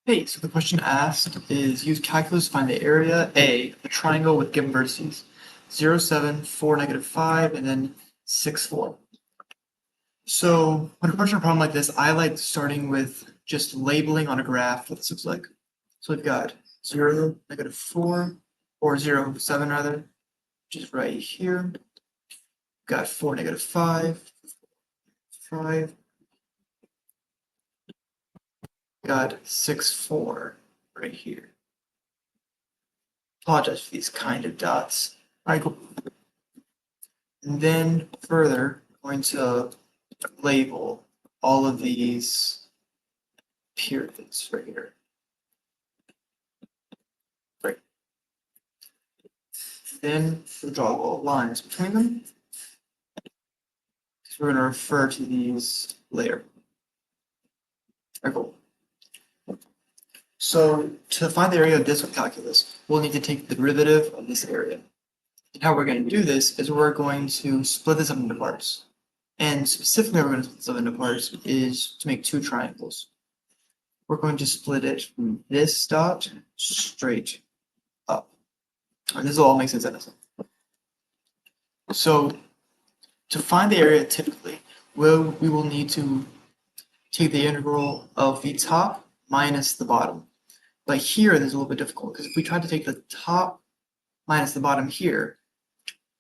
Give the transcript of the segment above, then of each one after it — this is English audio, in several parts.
Hey, so the question asked is use calculus to find the area A of a triangle with given vertices 0, 7, 4, -5, and then 6, 4. So when approaching a problem like this, I like starting with just labeling on a graph what this looks like. So we've got 0, -4, or 0, 7 rather, which is right here. We've got 4, -5, 5. Got 6, 4 right here. Apologize for these kind of dots. All right, cool. And then further, I'm going to label all of these periods right here. Right. Then we'll draw little lines between them. So we're going to refer to these later. All right, cool. So to find the area of this with calculus, we'll need to take the derivative of this area. And how we're going to do this is we're going to split this up into parts. And specifically, we're going to split this up into parts is to make two triangles. We're going to split it from this dot straight up. And this will all make sense. So to find the area typically, we will need to take the integral of the top minus the bottom. But here, this is a little bit difficult because if we tried to take the top minus the bottom here,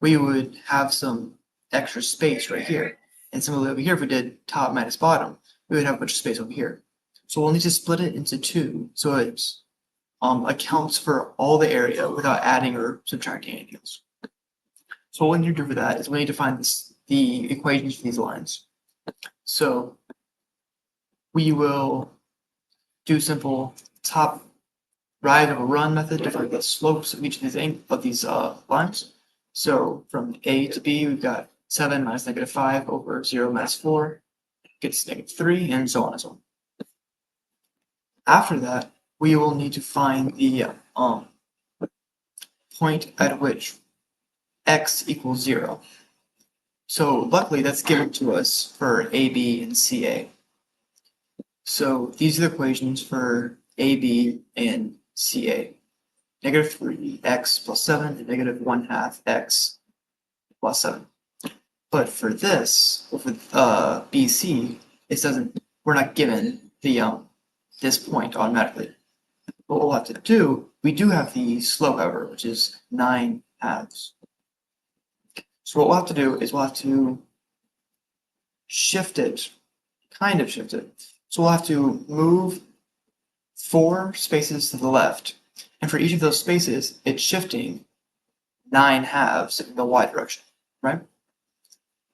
we would have some extra space right here. And similarly over here, if we did top minus bottom, we would have a bunch of space over here. So we'll need to split it into two so it accounts for all the area without adding or subtracting anything else. So what we need to do for that is we need to find the equations for these lines. So we will do simple top right over run method to find the slopes of each of these lines. So from A to B, we've got 7 minus -5 over 0 minus 4 gets -3, and so on and so on. After that, we will need to find the point at which x equals 0. So luckily, that's given to us for AB and CA. So these are the equations for AB and CA. -3x plus 7 and -1/2 x plus 7. But for this, for BC, we're not given the this point automatically. What we'll have to do, we do have the slope, however, which is 9/2. So what we'll have to do is we'll have to shift it, kind of shift it. So we'll have to move 4 spaces to the left. And for each of those spaces, it's shifting 9/2 in the y direction, right?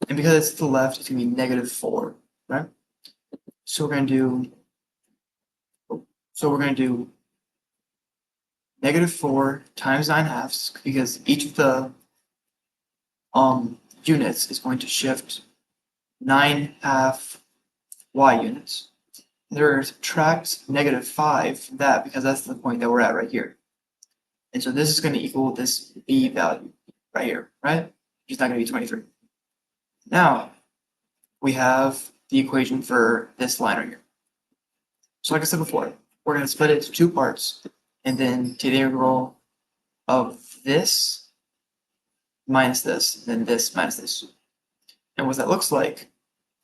And because it's to the left, it's going to be -4, right? So we're going to do -4 times 9/2 because each of the units is going to shift 9/2 y units. There subtract -5 from that because that's the point that we're at right here. And so this is going to equal this b value right here, right? Which is not going to be 23. Now, we have the equation for this line right here. So like I said before, we're going to split it into two parts and then take the integral of this minus this, and then this minus this. And what that looks like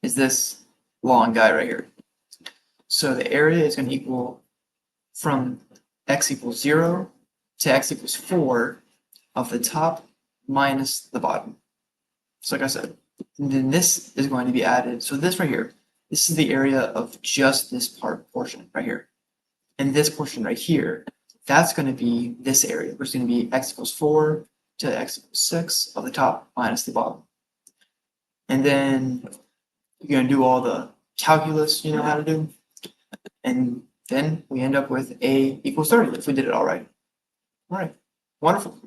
is this long guy right here. So the area is going to equal from x equals 0 to x equals 4 of the top minus the bottom. So like I said, and then this is going to be added. So this right here, this is the area of just this portion right here. And this portion right here, that's going to be this area, which is going to be x equals 4 to x equals 6 of the top minus the bottom. And then you're going to do all the calculus you know how to do. And then we end up with A equals 30 if we did it all right. All right, wonderful.